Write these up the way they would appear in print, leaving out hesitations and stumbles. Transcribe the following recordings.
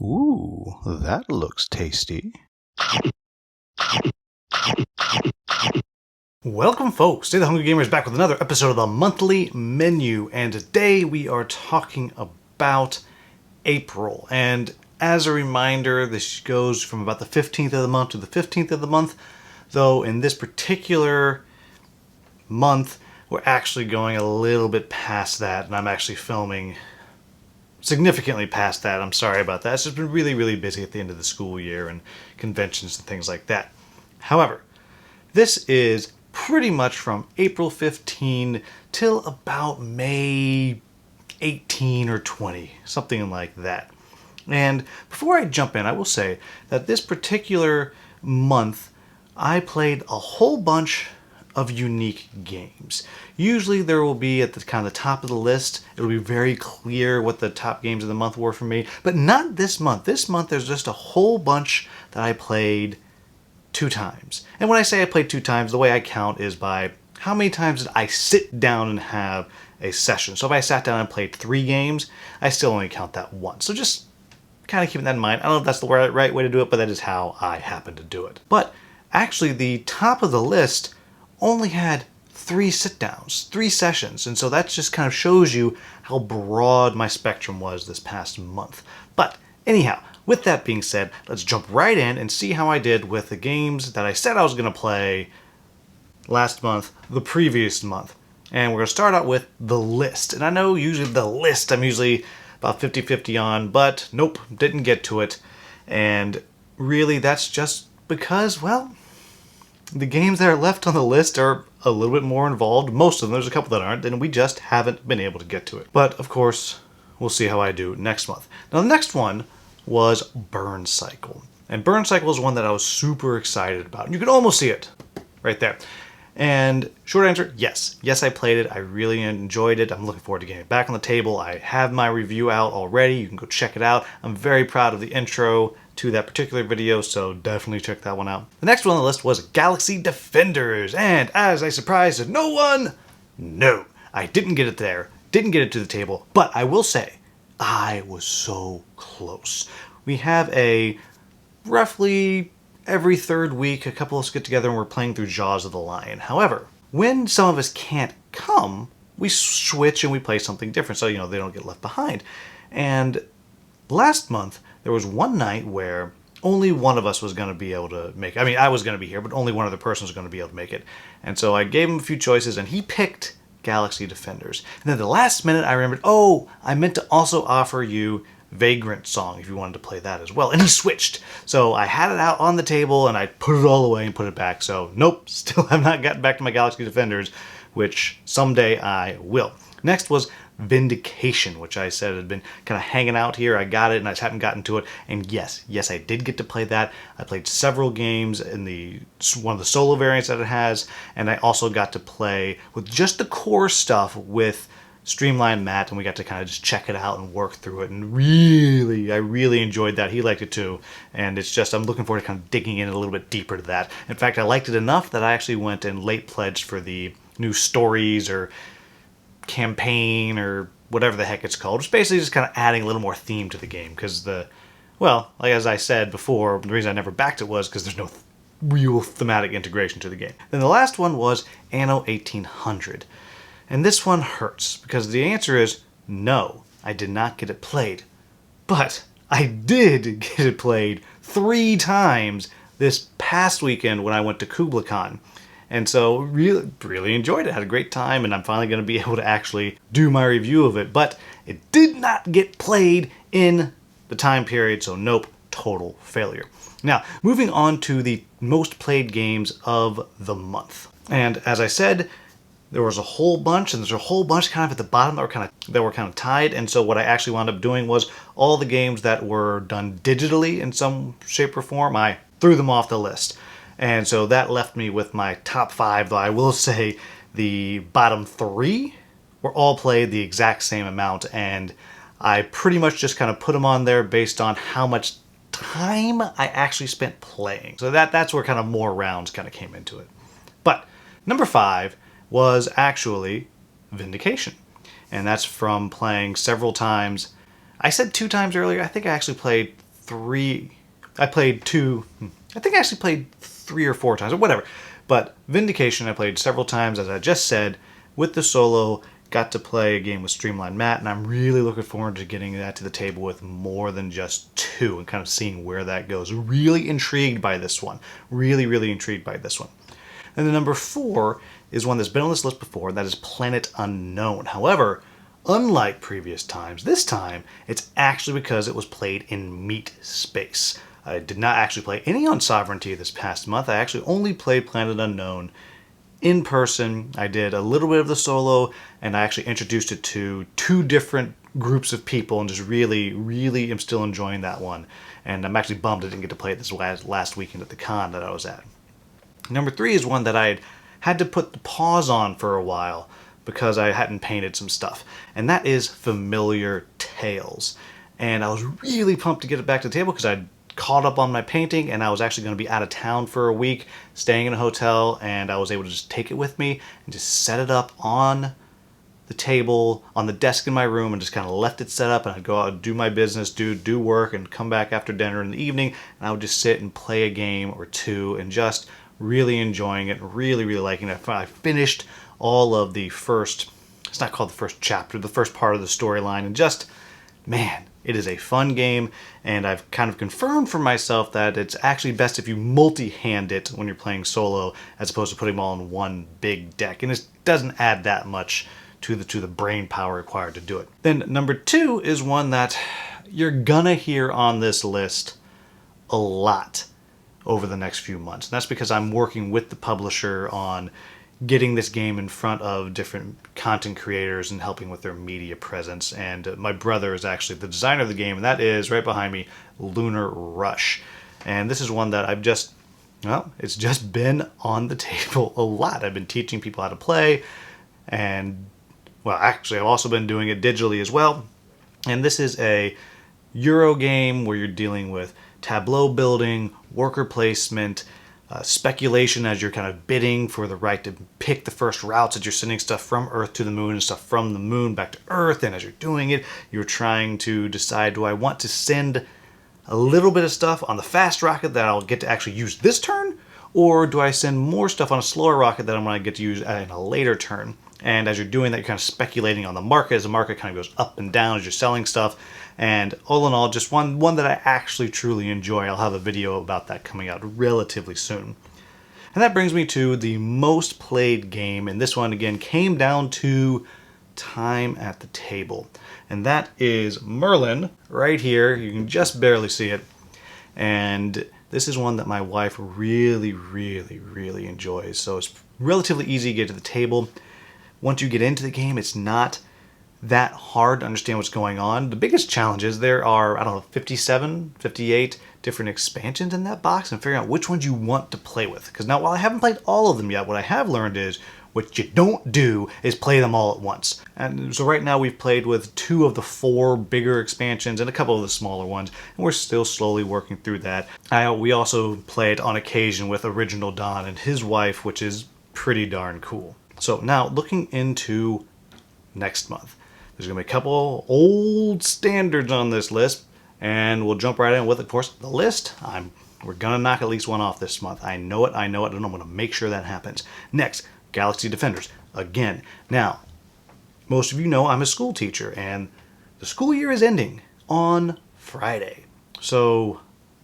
Ooh, that looks tasty. Welcome folks, Stay the Hungry Gamer is back with another episode of the Monthly Menu, and today we are talking about April. And as a reminder, this goes from about the 15th of the month to the 15th of the month, though in this particular month we're actually going a little bit past that, and I'm actually filming significantly past that. I'm sorry about that. It's just been really busy at the end of the school year and conventions and things like that. However, this is pretty much from April 15 till about May 18 or 20, something like that. And before I jump in, I will say that this particular month I played a whole bunch of unique games. Usually there will be at the kind of the top of the list, it'll be very clear what the top games of the month were for me, but not this month. This month there's just a whole bunch that I played 2 times. And when I say I played 2 times, the way I count is by how many times did I sit down and have a session. So if I sat down and played 3 games, I still only count that once. So just kind of keeping that in mind. I don't know if that's the right way to do it, but that is how I happen to do it. But actually the top of the list only had 3 sit-downs, 3 sessions, and so that just kind of shows you how broad my spectrum was this past month. But anyhow, with that being said, let's jump right in and see how I did with the games that I said I was going to play last month, the previous month. And we're going to start out with the list. And I know usually the list I'm usually about 50-50 on, but nope, didn't get to it. And really that's just because, well, the games that are left on the list are a little bit more involved. Most of them, there's a couple that aren't, and we just haven't been able to get to it. But of course, we'll see how I do next month. Now the next one was Burn Cycle. And Burn Cycle is one that I was super excited about. And you can almost see it right there. And short answer, yes. Yes, I played it. I really enjoyed it. I'm looking forward to getting it back on the table. I have my review out already. You can go check it out. I'm very proud of the intro to that particular video, so definitely check that one out. The next one on the list was Galaxy Defenders. And as I surprised no one, no, I didn't get it there. Didn't get it to the table. But I will say, I was so close. We have a roughly every 3rd week, a couple of us get together and we're playing through Jaws of the Lion. However, when some of us can't come, we switch and we play something different so, they don't get left behind. And last month, there was one night where only one of us was going to be able to make it. I mean, I was going to be here, but only one other person was going to be able to make it. And so I gave him a few choices and he picked Galaxy Defenders. And then the last minute I remembered, oh, I meant to also offer you Vagrant Song if you wanted to play that as well. And he switched. So I had it out on the table and I put it all away and put it back. So nope, still have not gotten back to my Galaxy Defenders, which someday I will. Next was Vindication, which I said had been kind of hanging out here. I got it and I just hadn't gotten to it. And yes, I did get to play that. I played several games in one of the solo variants that it has, and I also got to play with just the core stuff with Streamline Matt, and we got to kind of just check it out and work through it. And I really enjoyed that. He liked it too. And it's just, I'm looking forward to kind of digging in a little bit deeper to that. In fact, I liked it enough that I actually went and late pledged for the new stories or campaign or whatever the heck it's called. It's basically just kind of adding a little more theme to the game because like as I said before, the reason I never backed it was because there's no real thematic integration to the game. Then the last one was Anno 1800. And this one hurts because the answer is no, I did not get it played. But I did get it played 3 times this past weekend when I went to Kubla Khan. And so really enjoyed it, had a great time, and I'm finally going to be able to actually do my review of it. But it did not get played in the time period, so nope, total failure. Now, moving on to the most played games of the month. And as I said, there was a whole bunch, and there's a whole bunch kind of at the bottom that were kind of tied. And so what I actually wound up doing was all the games that were done digitally in some shape or form, I threw them off the list. And so that left me with my top 5, though I will say the bottom 3 were all played the exact same amount, and I pretty much just kind of put them on there based on how much time I actually spent playing. So that's where kind of more rounds kind of came into it. But number 5 was actually Vindication. And that's from playing several times. I said 2 times earlier. I think I actually played I played two, I think I actually played 3 or 4 times, or whatever. But Vindication I played several times, as I just said, with the solo. Got to play a game with Streamline Matt, and I'm really looking forward to getting that to the table with more than just 2 and kind of seeing where that goes. Really intrigued by this one. Really, really intrigued by this one. And the number 4 is one that's been on this list before, and that is Planet Unknown. However, unlike previous times, this time it's actually because it was played in Meat Space. I did not actually play any on Sovereignty this past month. I actually only played Planet Unknown in person. I did a little bit of the solo, and I actually introduced it to 2 different groups of people, and just really, really am still enjoying that one. And I'm actually bummed I didn't get to play it this last weekend at the con that I was at. Number 3 is one that I had to put the pause on for a while because I hadn't painted some stuff, and that is Familiar Tales. And I was really pumped to get it back to the table because I'd caught up on my painting, and I was actually going to be out of town for a week, staying in a hotel, and I was able to just take it with me and just set it up on the table, on the desk in my room, and just kind of left it set up, and I'd go out and do my business, do work, and come back after dinner in the evening, and I would just sit and play a game or 2 and just really enjoying it, really, really liking it. I finished all of the first, it's not called the first chapter, the first part of the storyline, and just, man, it is a fun game, and I've kind of confirmed for myself that it's actually best if you multi-hand it when you're playing solo, as opposed to putting them all in one big deck, and it doesn't add that much to the brain power required to do it. Then number 2 is one that you're gonna hear on this list a lot over the next few months, and that's because I'm working with the publisher on getting this game in front of different content creators and helping with their media presence. And my brother is actually the designer of the game, and that is right behind me, Lunar Rush. And this is one that it's just been on the table a lot. I've been teaching people how to play, and well, actually I've also been doing it digitally as well. And this is a Euro game where you're dealing with tableau building, worker placement, speculation as you're kind of bidding for the right to pick the first routes, as you're sending stuff from Earth to the moon and stuff from the moon back to Earth. And as you're doing it, you're trying to decide, do I want to send a little bit of stuff on the fast rocket that I'll get to actually use this turn? Or do I send more stuff on a slower rocket that I'm going to get to use in a later turn? And as you're doing that, you're kind of speculating on the market as the market kind of goes up and down as you're selling stuff. And all in all, just one that I actually truly enjoy. I'll have a video about that coming out relatively soon. And that brings me to the most played game. And this one, again, came down to time at the table. And that is Merlin, right here. You can just barely see it. And this is one that my wife really, really, really enjoys. So it's relatively easy to get to the table. Once you get into the game, it's not that hard to understand what's going on. The biggest challenge is there are, 57, 58 different expansions in that box, and figuring out which ones you want to play with. Because now, while I haven't played all of them yet, what I have learned is what you don't do is play them all at once. And so right now we've played with 2 of the 4 bigger expansions and a couple of the smaller ones, and we're still slowly working through that. We also played on occasion with Original Don and his wife, which is pretty darn cool. So now, looking into next month, there's going to be a couple old standards on this list, and we'll jump right in with, of course, the list. We're going to knock at least one off this month. I know it, and I'm going to make sure that happens. Next, Galaxy Defenders. Again, now, most of you know I'm a school teacher, and the school year is ending on Friday. So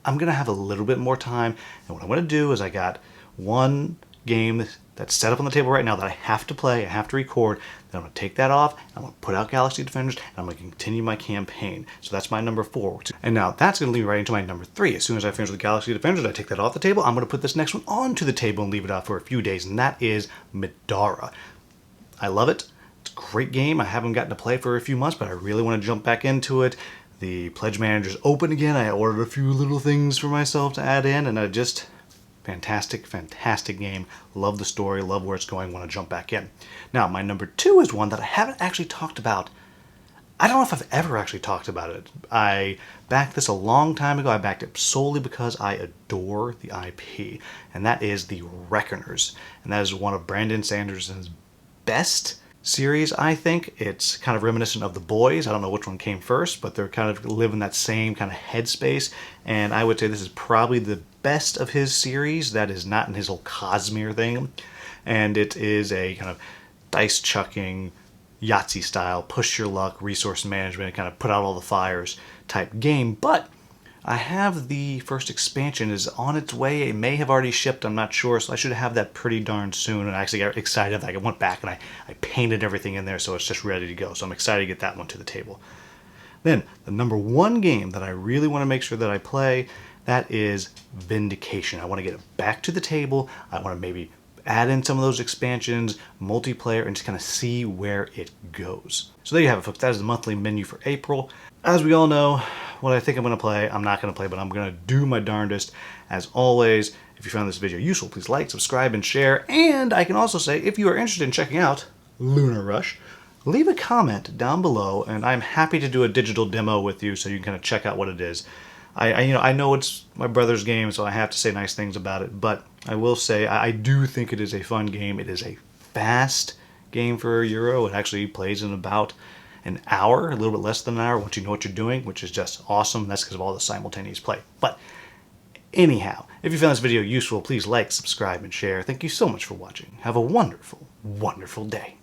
I'm going to have a little bit more time, and what I'm going to do is I got one game that's set up on the table right now that I have to play, I have to record, then I'm going to take that off, I'm going to put out Galaxy Defenders, and I'm going to continue my campaign. So that's my number 4. And now that's going to lead me right into my number 3. As soon as I finish with Galaxy Defenders, I take that off the table, I'm going to put this next one onto the table and leave it out for a few days, and that is Midara. I love it. It's a great game. I haven't gotten to play it for a few months, but I really want to jump back into it. The Pledge Manager's open again. I ordered a few little things for myself to add in, and I just... Fantastic, fantastic game. Love the story, love where it's going, want to jump back in. Now, my number 2 is one that I haven't actually talked about. I don't know if I've ever actually talked about it. I backed this a long time ago. I backed it solely because I adore the IP, and that is the Reckoners. And that is one of Brandon Sanderson's best series, I think. It's kind of reminiscent of The Boys. I don't know which one came first, but they're kind of live in that same kind of headspace. And I would say this is probably the best of his series that is not in his whole Cosmere thing. And it is a kind of dice chucking, Yahtzee style, push your luck, resource management, kind of put out all the fires type game. But I have the first expansion is on its way. It may have already shipped, I'm not sure, so I should have that pretty darn soon. And I actually got excited. I went back and I painted everything in there, so it's just ready to go. So I'm excited to get that one to the table. Then, the number one game that I really want to make sure that I play, that is Vindication. I want to get it back to the table. I want to maybe add in some of those expansions, multiplayer, and just kind of see where it goes. So there you have it, folks. That is the monthly menu for April. As we all know, what I think I'm going to play, I'm not going to play, but I'm going to do my darndest. As always, if you found this video useful, please like, subscribe, and share. And I can also say, if you are interested in checking out Lunar Rush, leave a comment down below, and I'm happy to do a digital demo with you so you can kind of check out what it is. I know it's my brother's game, so I have to say nice things about it, but I will say I do think it is a fun game. It is a fast game for a Euro. It actually plays in about an hour, a little bit less than an hour, once you know what you're doing, which is just awesome. That's because of all the simultaneous play. But anyhow, if you found this video useful, please like, subscribe, and share. Thank you so much for watching. Have a wonderful, wonderful day.